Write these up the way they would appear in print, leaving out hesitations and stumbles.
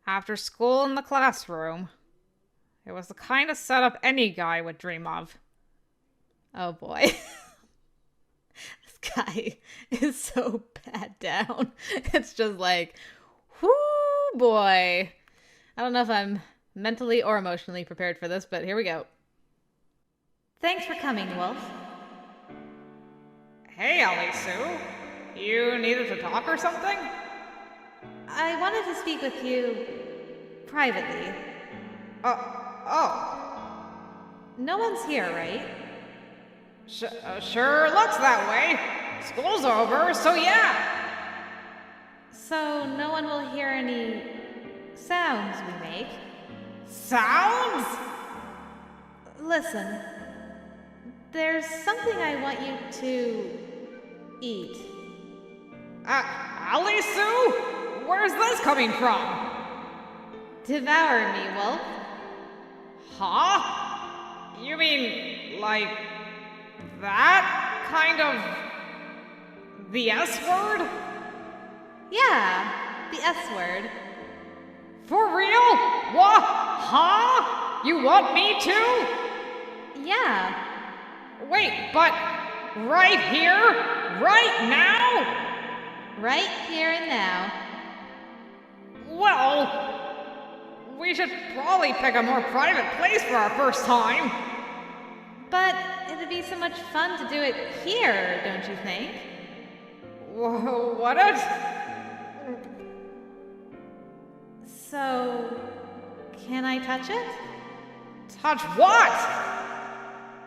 After school in the classroom. It was the kind of setup any guy would dream of. Oh boy. This guy is so bad down. It's just like, whoo boy. I don't know if I'm mentally or emotionally prepared for this, but here we go. Thanks for coming, Woolfe. Hey, Ellie Sue. You needed to talk or something? I wanted to speak with you privately. Oh. No one's here, right? Sure looks that way. School's over, so yeah. So no one will hear any sounds we make. Sounds? Listen, there's something I want you to eat. Ellie Sue? Where's this coming from? Devour me, Woolfe. Huh? You mean, like, that kind of the S word? Yeah, the S word. For real? What? Huh? You want me to? Yeah. Wait, but right here? Right now? Right here and now. Well, we should probably pick a more private place for our first time. But it'd be so much fun to do it here, don't you think? What it? So, can I touch it? Touch what?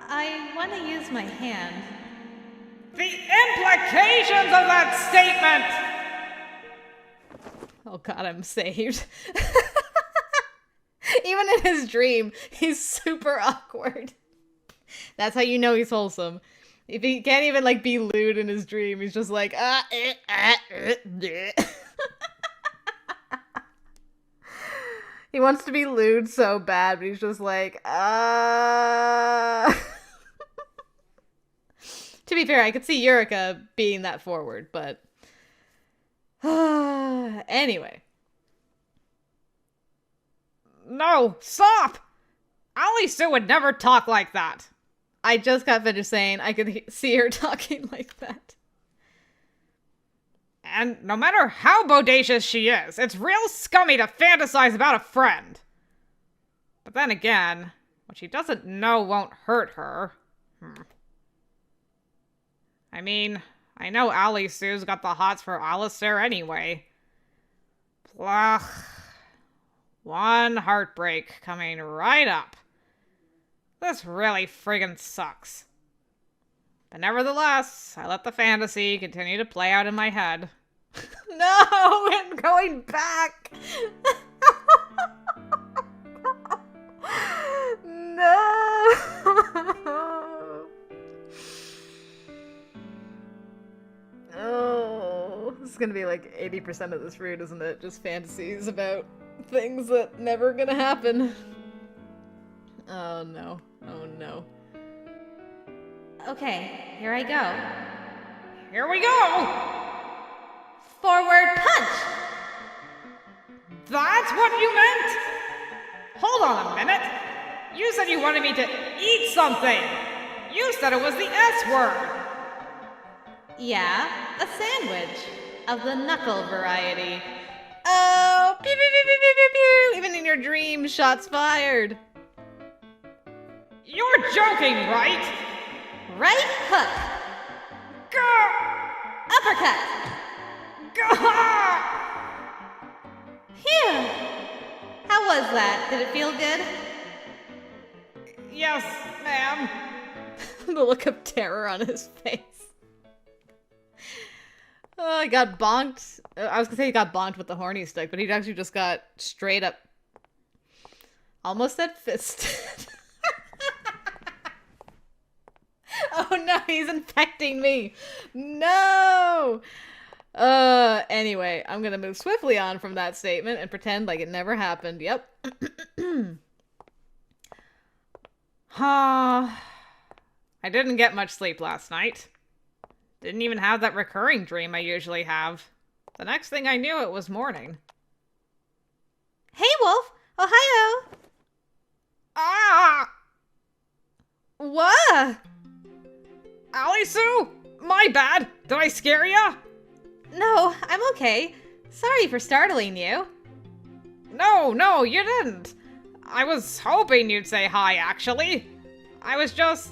I want to use my hand. The implications of that statement! Oh god, I'm saved. Even in his dream, he's super awkward. That's how you know he's wholesome. If he can't even, like, be lewd in his dream, he's just like, He wants to be lewd so bad, but he's just like, To be fair, I could see Eureka being that forward, but... Anyway. No, stop! Ellie Sue would never talk like that. I just got finished saying I could see her talking like that. And no matter how bodacious she is, it's real scummy to fantasize about a friend. But then again, what she doesn't know won't hurt her. I mean, I know Ellie Sue's got the hots for Alistair anyway. Blah. One heartbreak coming right up. This really friggin' sucks. But nevertheless, I let the fantasy continue to play out in my head. No, I'm going back. No. Oh, this is gonna be like 80% of this route, isn't it? Just fantasies about things that never gonna happen. Oh no. Oh no. Okay, here I go. Here we go! Forward punch! That's what you meant? Hold on a minute. You said you wanted me to eat something. You said it was the S word. Yeah, a sandwich. Of the knuckle variety. Oh, pew, pew, pew, pew, pew, pew, pew. Even in your dreams, shots fired. You're joking, right? Right hook. Gah! Uppercut. Gah! Phew. How was that? Did it feel good? Yes, ma'am. The look of terror on his face. Oh, I got bonked. I was gonna say he got bonked with the horny stick, but he actually just got straight up. Almost said fisted. Oh no, he's infecting me. No! Anyway, I'm gonna move swiftly on from that statement and pretend like it never happened. Yep. I didn't get much sleep last night. Didn't even have that recurring dream I usually have. The next thing I knew, it was morning. Hey, Wolf! Ohio! Ah! What? Allie Sue! My bad! Did I scare ya? No, I'm okay. Sorry for startling you. No, you didn't. I was hoping you'd say hi, actually. I was just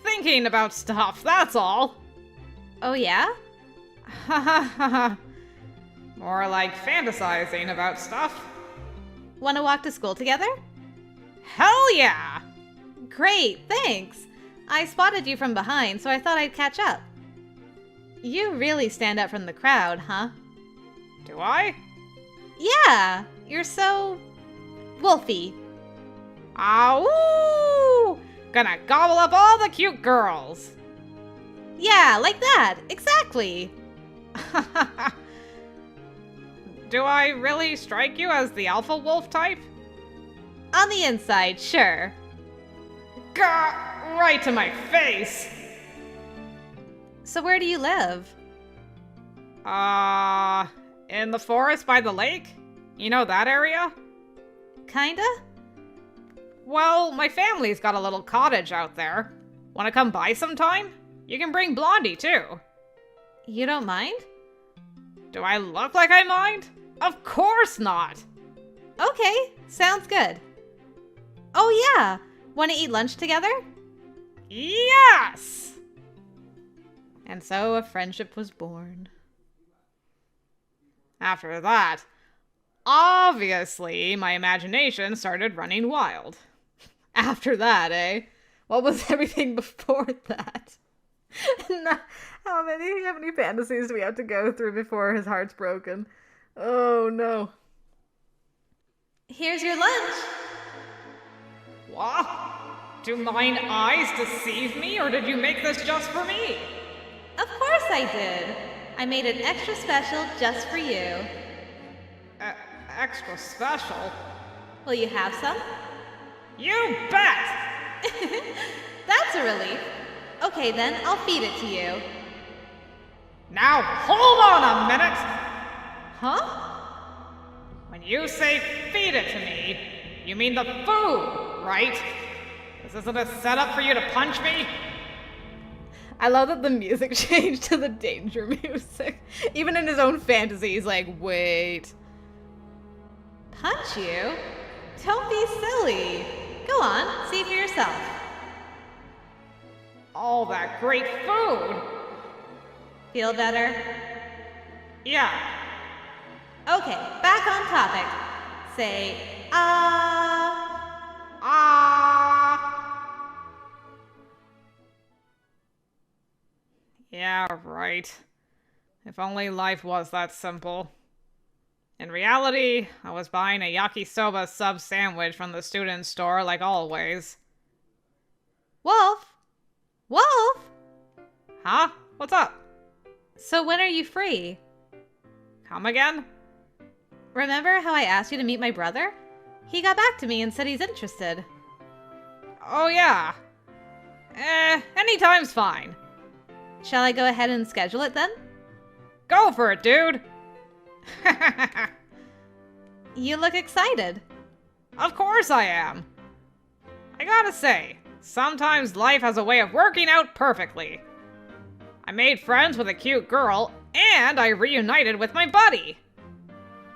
thinking about stuff, that's all. Oh, yeah? Ha ha ha ha. More like fantasizing about stuff. Want to walk to school together? Hell yeah! Great, thanks. I spotted you from behind, so I thought I'd catch up. You really stand out from the crowd, huh? Do I? Yeah, you're so... wolfy. Ow! Gonna gobble up all the cute girls. Yeah, like that, exactly. Do I really strike you as the alpha wolf type? On the inside, sure. Gah! Right to my face! So where do you live? In the forest by the lake? You know that area? Kinda? Well, my family's got a little cottage out there. Wanna come by sometime? You can bring Blondie, too. You don't mind? Do I look like I mind? Of course not! Okay, sounds good. Oh yeah, want to eat lunch together? Yes! And so a friendship was born. After that, obviously, my imagination started running wild. After that, eh? What was everything before that? How many fantasies do we have to go through before his heart's broken? Oh no. Here's your lunch. What? Do mine eyes deceive me, or did you make this just for me? Of course I did. I made it extra special just for you. Extra special? Will you have some? You bet! That's a relief. Okay then, I'll feed it to you. Now hold on a minute! Huh? When you say feed it to me, you mean the food, right? This isn't a setup for you to punch me? I love that the music changed to the danger music. Even in his own fantasy, he's like, wait. Punch you? Don't be silly. Go on, see for yourself. All that great food! Feel better? Yeah. Okay, back on topic. Say, ah. Yeah, right. If only life was that simple. In reality, I was buying a yakisoba sub sandwich from the student store like always. Wolf? Wolf? Huh? What's up? So when are you free? Come again? Remember how I asked you to meet my brother? He got back to me and said he's interested. Oh yeah. Anytime's fine. Shall I go ahead and schedule it then? Go for it, dude! You look excited. Of course I am. I gotta say, sometimes life has a way of working out perfectly. I made friends with a cute girl, and I reunited with my buddy.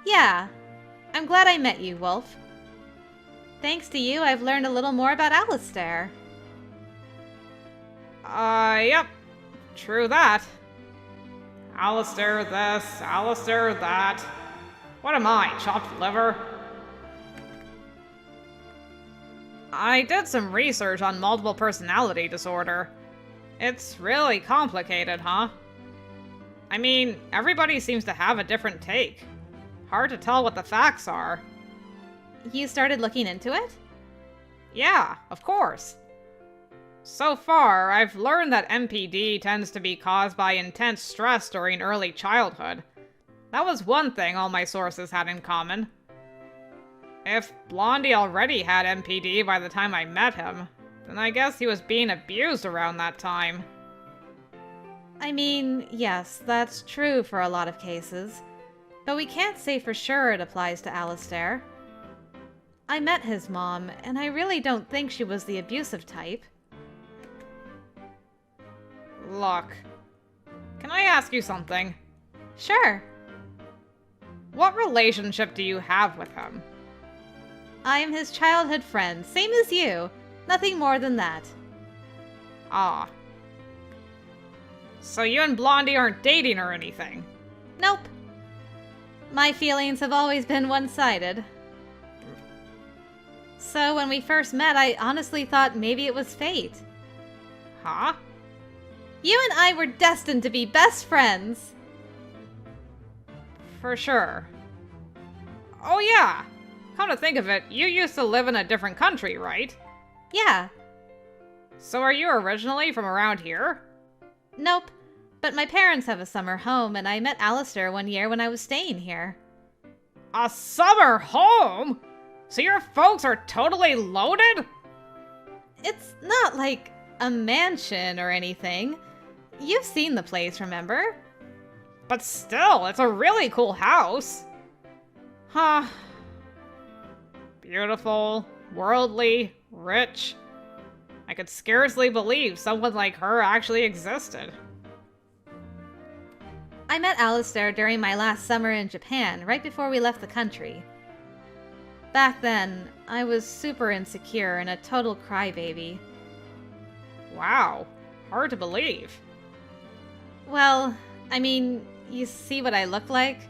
Yeah, I'm glad I met you, Wolf. Thanks to you, I've learned a little more about Alistair. Yep. True that. Alistair this, Alistair that. What am I, chopped liver? I did some research on multiple personality disorder. It's really complicated, huh? I mean, everybody seems to have a different take. Hard to tell what the facts are. You started looking into it? Yeah, of course. So far, I've learned that MPD tends to be caused by intense stress during early childhood. That was one thing all my sources had in common. If Blondie already had MPD by the time I met him, then I guess he was being abused around that time. I mean, yes, that's true for a lot of cases. But we can't say for sure it applies to Alistair. I met his mom, and I really don't think she was the abusive type. Look, can I ask you something? Sure. What relationship do you have with him? I'm his childhood friend, same as you. Nothing more than that. Ah. So you and Blondie aren't dating or anything? Nope. My feelings have always been one-sided. So when we first met, I honestly thought maybe it was fate. Huh? You and I were destined to be best friends. For sure. Oh yeah! Come to think of it, you used to live in a different country, right? Yeah. So are you originally from around here? Nope. But my parents have a summer home, and I met Alistair one year when I was staying here. A summer home? So your folks are totally loaded? It's not like a mansion or anything. You've seen the place, remember? But still, it's a really cool house. Huh. Beautiful, worldly, rich. I could scarcely believe someone like her actually existed. I met Alistair during my last summer in Japan, right before we left the country. Back then, I was super insecure and a total crybaby. Wow, hard to believe. Well, I mean, you see what I look like?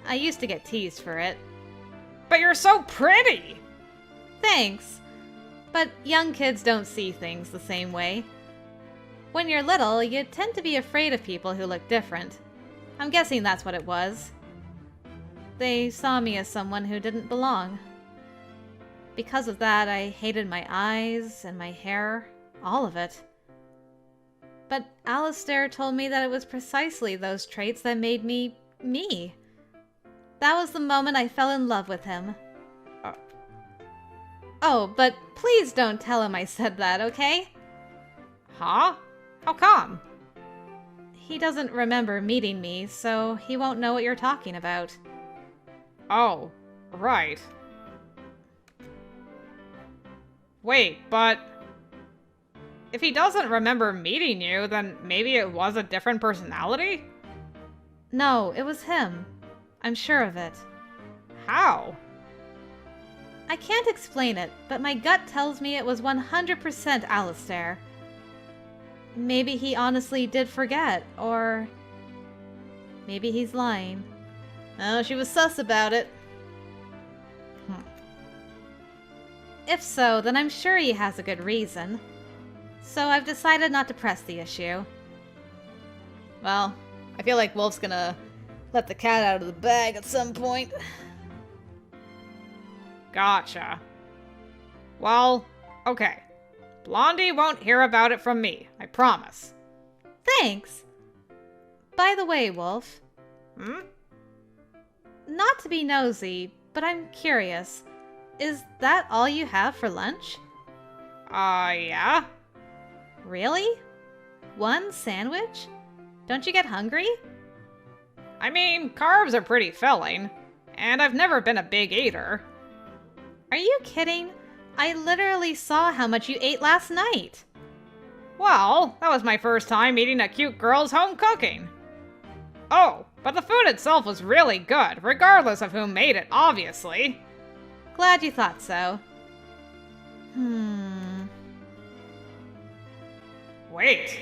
I used to get teased for it. But you're so pretty! Thanks. But young kids don't see things the same way. When you're little, you tend to be afraid of people who look different. I'm guessing that's what it was. They saw me as someone who didn't belong. Because of that, I hated my eyes and my hair, all of it. But Alistair told me that it was precisely those traits that made me, me. That was the moment I fell in love with him. Oh, but please don't tell him I said that, okay? Huh? How come? He doesn't remember meeting me, so he won't know what you're talking about. Oh, right. Wait, but if he doesn't remember meeting you, then maybe it was a different personality? No, it was him. I'm sure of it. How? I can't explain it, but my gut tells me it was 100% Alistair. Maybe he honestly did forget, or maybe he's lying. Oh, she was sus about it. If so, then I'm sure he has a good reason. So I've decided not to press the issue. Well, I feel like Wolf's gonna let the cat out of the bag at some point. Gotcha. Well, okay. Blondie won't hear about it from me, I promise. Thanks. By the way, Wolf. Hmm? Not to be nosy, but I'm curious. Is that all you have for lunch? Yeah? Really? One sandwich? Don't you get hungry? I mean, carbs are pretty filling, and I've never been a big eater. Are you kidding? I literally saw how much you ate last night. Well, that was my first time eating a cute girl's home cooking. Oh, but the food itself was really good, regardless of who made it, obviously. Glad you thought so. Wait.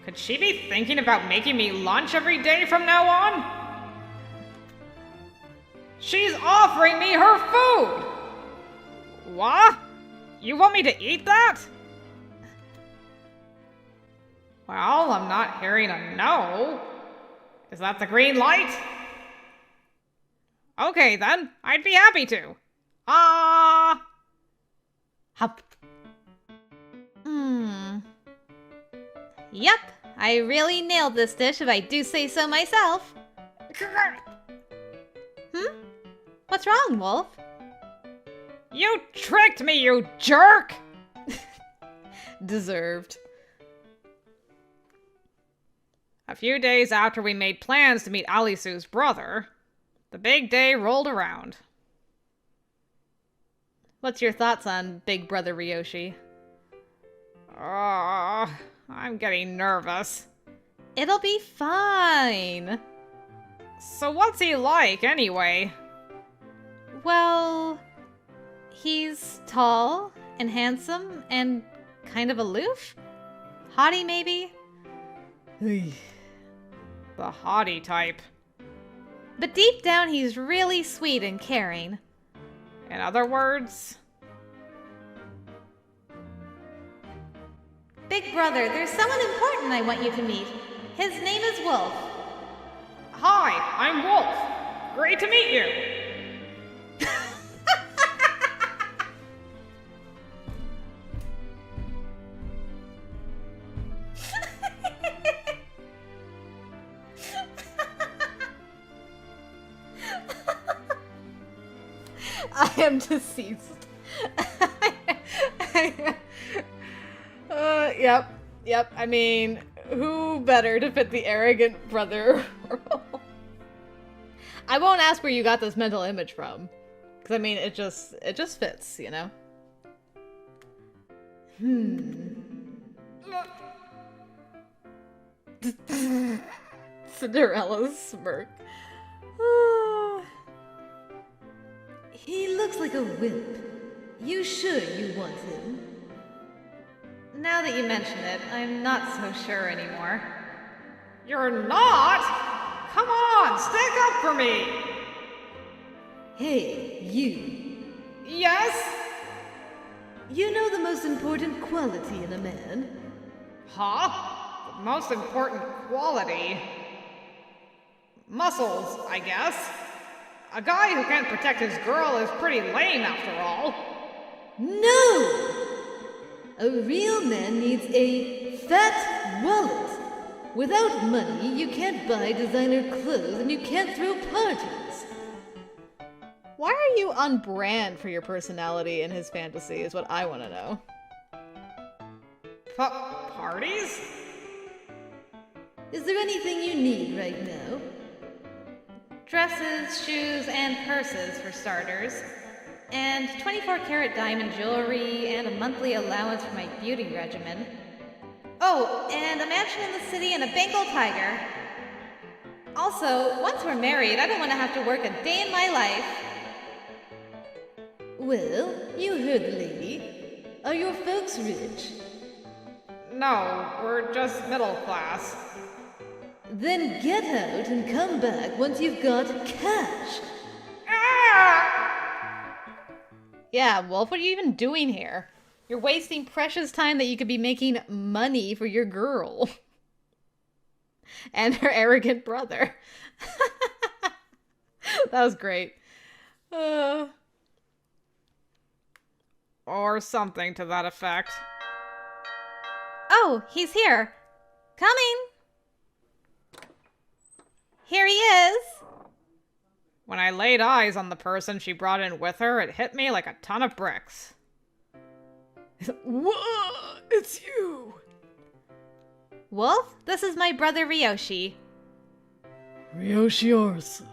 Could she be thinking about making me lunch every day from now on? She's offering me her food! What? You want me to eat that? Well, I'm not hearing a no. Is that the green light? Okay then, I'd be happy to. Hup. Yep, I really nailed this dish if I do say so myself. What's wrong, Wolf? You tricked me, you jerk! Deserved. A few days after we made plans to meet Ali Sue's brother, the big day rolled around. What's your thoughts on Big Brother Ryoshi? I'm getting nervous. It'll be fine. So what's he like, anyway? Well, he's tall and handsome and kind of aloof. Haughty, maybe? The haughty type. But deep down, he's really sweet and caring. In other words? Big Brother, there's someone important I want you to meet. His name is Woolfe. Hi, I'm Woolfe. Great to meet you. I am deceased. Yep. I mean, who better to fit the arrogant brother role? I won't ask where you got this mental image from, because I mean, it just fits, you know. Cinderella's smirk. He looks like a wimp. You sure you want him? Now that you mention it, I'm not so sure anymore. You're not? Come on, stick up for me. Hey, you. Yes? You know the most important quality in a man? Huh? The most important quality? Muscles, I guess. A guy who can't protect his girl is pretty lame after all. No! A real man needs a fat wallet. Without money, you can't buy designer clothes and you can't throw parties. Why are you on brand for your personality in his fantasy is what I want to know. Parties? Is there anything you need right now? Dresses, shoes, and purses for starters. And 24-karat diamond jewelry and a monthly allowance for my beauty regimen. Oh, and a mansion in the city and a Bengal tiger. Also, once we're married, I don't want to have to work a day in my life. Well, you heard the lady. Are your folks rich? No, we're just middle class. Then get out and come back once you've got cash. Yeah, Wolf, what are you even doing here? You're wasting precious time that you could be making money for your girl. And her arrogant brother. That was great. Or something to that effect. Oh, he's here. Coming. Here he is. When I laid eyes on the person she brought in with her, it hit me like a ton of bricks. Whoa, it's you. Wolf, this is my brother Ryoushi. Ryoushi Arsa.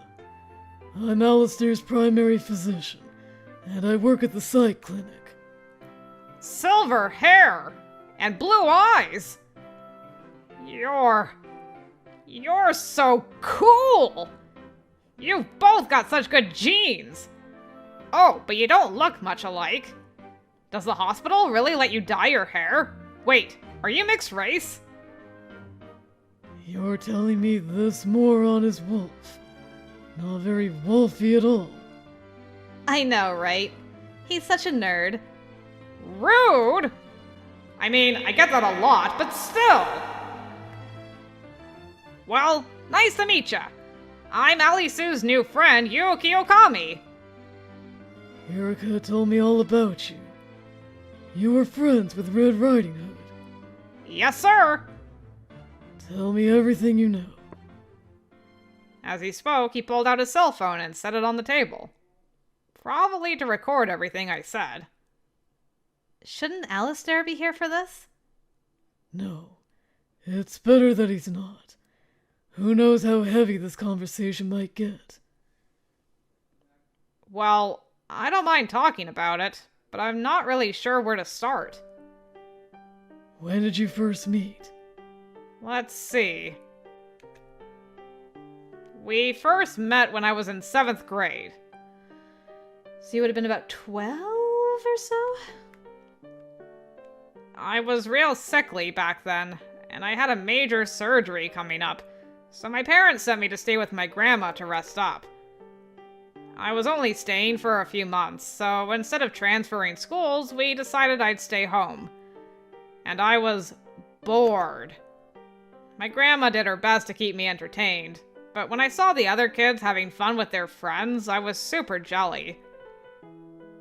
I'm Alistair's primary physician, and I work at the psych clinic. Silver hair and blue eyes. You're so cool. You've both got such good genes. Oh, but you don't look much alike. Does the hospital really let you dye your hair? Wait, are you mixed race? You're telling me this moron is Wolf. Not very wolfy at all. I know, right? He's such a nerd. Rude? I mean, I get that a lot, but still. Well, nice to meet ya. I'm Ali Sue's new friend, Yuki Okami. Erika told me all about you. You were friends with Red Riding Hood. Yes, sir. Tell me everything you know. As he spoke, he pulled out his cell phone and set it on the table. Probably to record everything I said. Shouldn't Alistair be here for this? No, it's better that he's not. Who knows how heavy this conversation might get. Well, I don't mind talking about it. but I'm not really sure where to start. When did you first meet? Let's see. We first met when I was in 7th grade. So you would have been about 12 or so? I was real sickly back then, and I had a major surgery coming up, so my parents sent me to stay with my grandma to rest up. I was only staying for a few months, so instead of transferring schools, we decided I'd stay home. And I was bored. My grandma did her best to keep me entertained, but when I saw the other kids having fun with their friends, I was super jelly.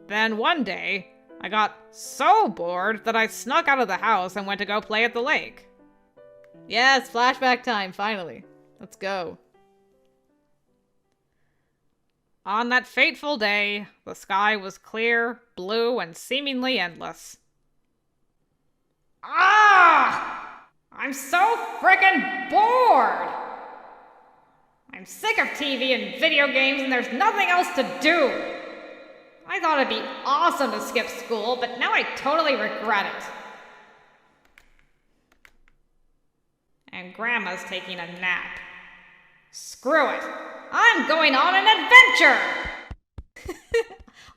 Then one day, I got so bored that I snuck out of the house and went to go play at the lake. Yes, flashback time, finally. Let's go. On that fateful day, the sky was clear, blue, and seemingly endless. Ah! I'm so frickin' bored! I'm sick of TV and video games and there's nothing else to do! I thought it'd be awesome to skip school, but now I totally regret it. And Grandma's taking a nap. Screw it! I'm going on an adventure!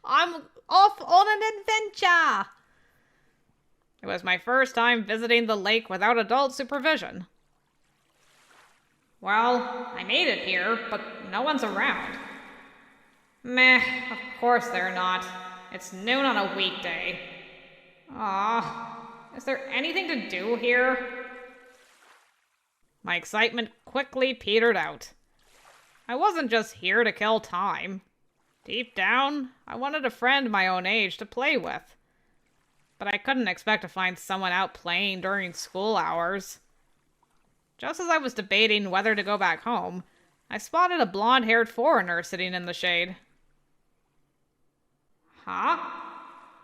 I'm off on an adventure! It was my first time visiting the lake without adult supervision. Well, I made it here, but no one's around. Meh, of course they're not. It's noon on a weekday. Aw, is there anything to do here? My excitement quickly petered out. I wasn't just here to kill time. Deep down, I wanted a friend my own age to play with. But I couldn't expect to find someone out playing during school hours. Just as I was debating whether to go back home, I spotted a blonde-haired foreigner sitting in the shade. Huh?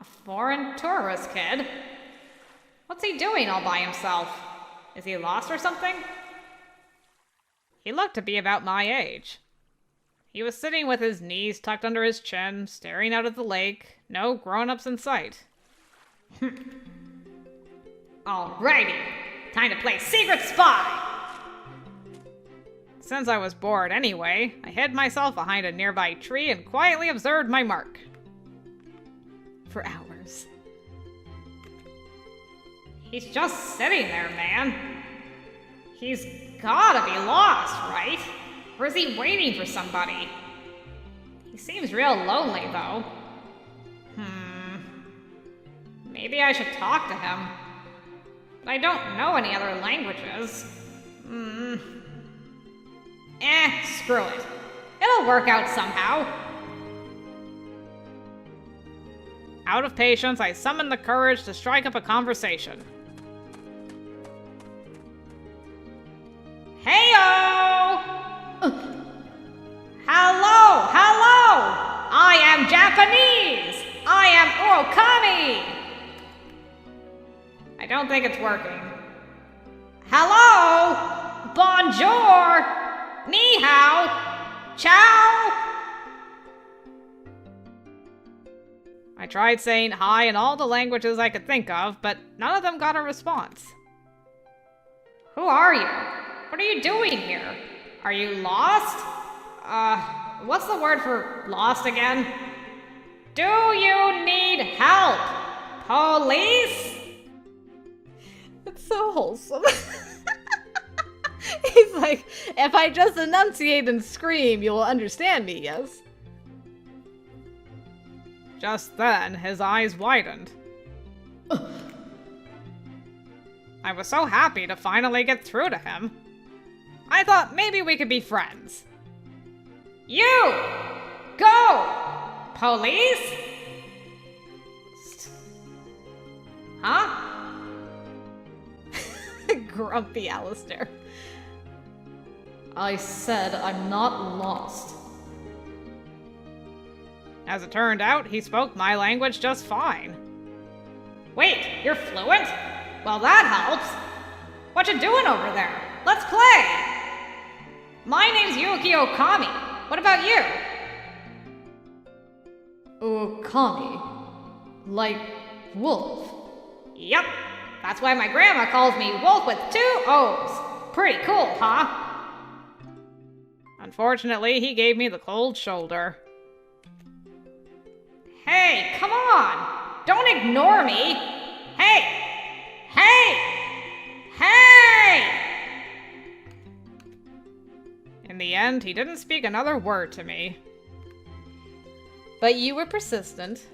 A foreign tourist kid? What's he doing all by himself? Is he lost or something? He looked to be about my age. He was sitting with his knees tucked under his chin, staring out at the lake, no grown-ups in sight. Alrighty, time to play Secret Spy! Since I was bored anyway, I hid myself behind a nearby tree and quietly observed my mark. For hours. He's just sitting there, man. He's gotta be lost, right? Or is he waiting for somebody? He seems real lonely, though. Maybe I should talk to him. But I don't know any other languages. Screw it. It'll work out somehow. Out of patience, I summoned the courage to strike up a conversation. Heyo! Hello! I am Japanese! I am Urokami! I don't think it's working. Hello! Bonjour! Ni hao! Ciao! I tried saying hi in all the languages I could think of, but none of them got a response. Who are you? What are you doing here? Are you lost? What's the word for lost again? Do you need help? Police? It's so wholesome. He's like, if I just enunciate and scream, you will understand me, yes? Just then, his eyes widened. I was so happy to finally get through to him. I thought maybe we could be friends. You! Go! Police? Huh? Grumpy Alistair. I said I'm not lost. As it turned out, he spoke my language just fine. Wait, you're fluent? Well, that helps. What you doing over there? Let's play! My name's Yuki Okami. What about you? Okami. Like Wolf. Yep, that's why my grandma calls me Wolf with 2 O's. Pretty cool, huh? Unfortunately, he gave me the cold shoulder. Hey, come on! Don't ignore me! Hey! Hey! Hey! In the end, he didn't speak another word to me. But you were persistent.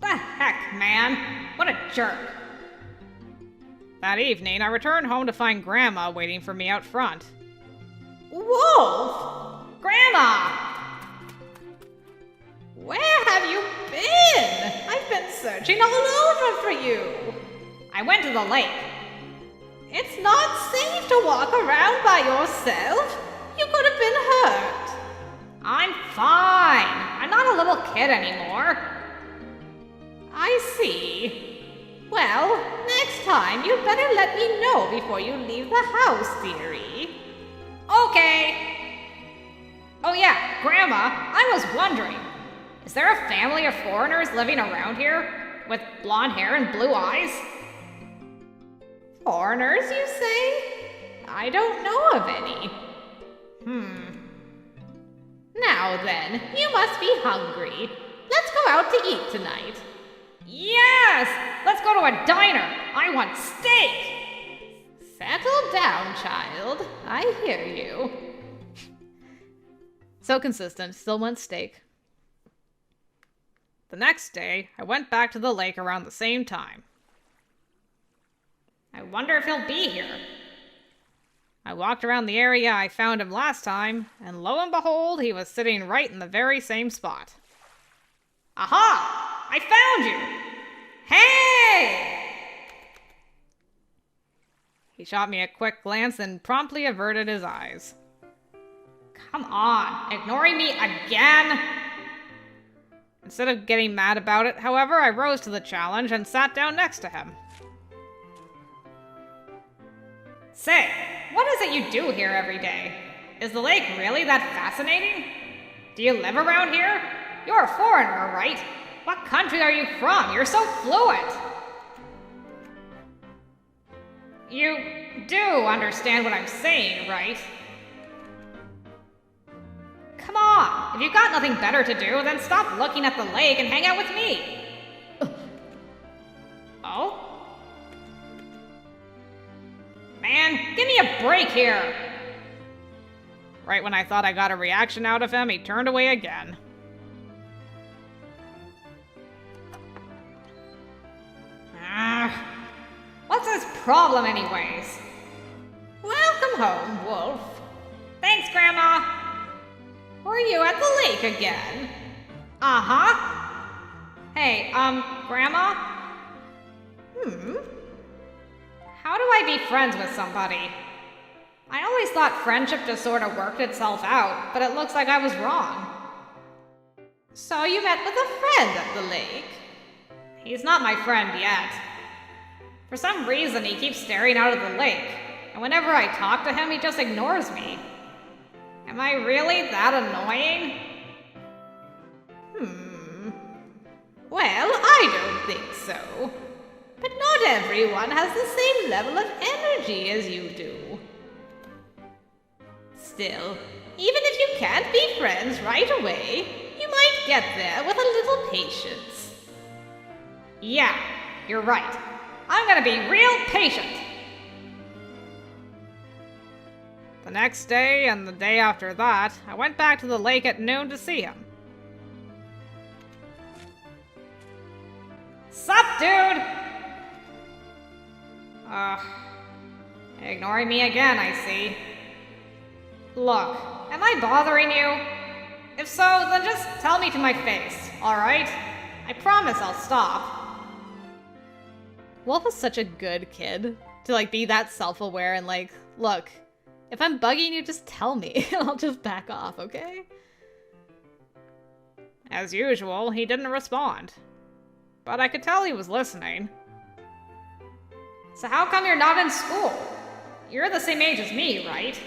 The heck, man! What a jerk! That evening, I returned home to find Grandma waiting for me out front. Wolf! Grandma! Where have you been? I've been searching all over for you. I went to the lake. It's not safe to walk around by yourself. You could have been hurt. I'm fine. I'm not a little kid anymore. I see. Well, next time you'd better let me know before you leave the house, dearie. Okay. Oh yeah, Grandma, I was wondering, is there a family of foreigners living around here with blonde hair and blue eyes? Foreigners, you say? I don't know of any. Now then, you must be hungry. Let's go out to eat tonight. Yes! Let's go to a diner. I want steak. Settle down, child. I hear you. So consistent, still wants steak. The next day, I went back to the lake around the same time. I wonder if he'll be here. I walked around the area I found him last time, and lo and behold, he was sitting right in the very same spot. Aha! I found you! Hey! He shot me a quick glance and promptly averted his eyes. Come on, ignoring me again? Instead of getting mad about it, however, I rose to the challenge and sat down next to him. Say, what is it you do here every day? Is the lake really that fascinating? Do you live around here? You're a foreigner, right? What country are you from? You're so fluent. You do understand what I'm saying, right? Come on, if you've got nothing better to do, then stop looking at the lake and hang out with me. Oh? Man, give me a break here! Right when I thought I got a reaction out of him, he turned away again. What's his problem anyways? Welcome home, Wolf. Thanks, Grandma. Were you at the lake again? Uh-huh. Hey, Grandma? How do I be friends with somebody? I always thought friendship just sort of worked itself out, but it looks like I was wrong. So you met with a friend at the lake? He's not my friend yet. For some reason, he keeps staring out of the lake, and whenever I talk to him, he just ignores me. Am I really that annoying? Well, I don't think so. But not everyone has the same level of energy as you do. Still, even if you can't be friends right away, you might get there with a little patience. Yeah, you're right. I'm gonna be real patient. The next day and the day after that, I went back to the lake at noon to see him. Sup, dude? Ignoring me again, I see. Look, am I bothering you? If so, then just tell me to my face, alright? I promise I'll stop. Wolf is such a good kid to be that self-aware and look, if I'm bugging you, just tell me and I'll just back off, okay? As usual, he didn't respond. But I could tell he was listening. So how come you're not in school? You're the same age as me, right?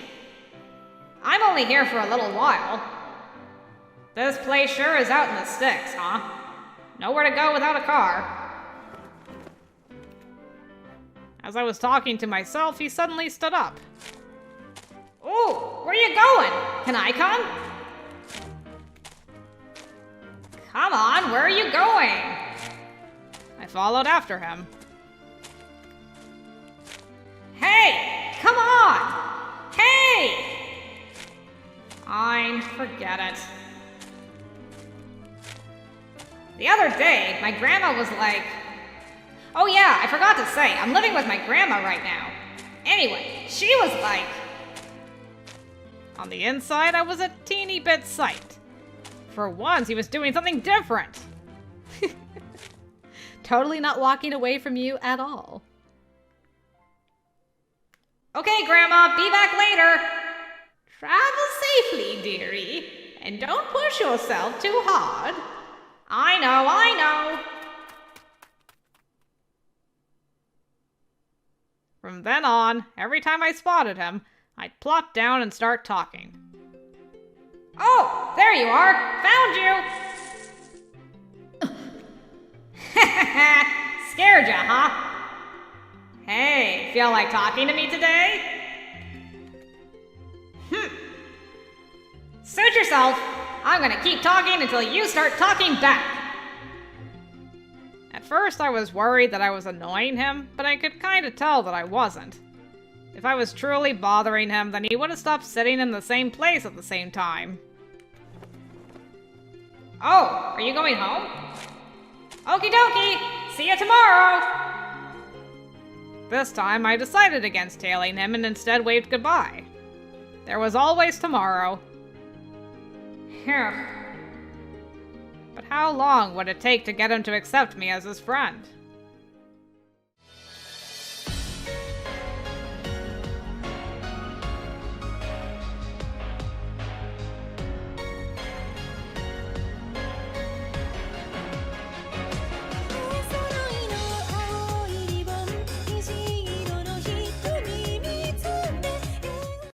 I'm only here for a little while. This place sure is out in the sticks, huh? Nowhere to go without a car. As I was talking to myself, he suddenly stood up. Ooh, where you going? Can I come? Come on, where are you going? I followed after him. Hey, come on! Hey! Fine, forget it. The other day, my grandma was like, oh yeah, I forgot to say, I'm living with my grandma right now. Anyway, she was like... On the inside, I was a teeny bit psyched. For once, he was doing something different. Totally not walking away from you at all. Okay, Grandma, be back later. Travel safely, dearie, and don't push yourself too hard. I know. From then on, every time I spotted him, I'd plop down and start talking. Oh, there you are! Found you! Scared ya, huh? Hey, feel like talking to me today? Suit yourself! I'm gonna keep talking until you start talking back! At first, I was worried that I was annoying him, but I could kinda tell that I wasn't. If I was truly bothering him, then he would have stopped sitting in the same place at the same time. Oh, are you going home? Okie dokie! See you tomorrow! This time, I decided against tailing him and instead waved goodbye. There was always tomorrow. But how long would it take to get him to accept me as his friend?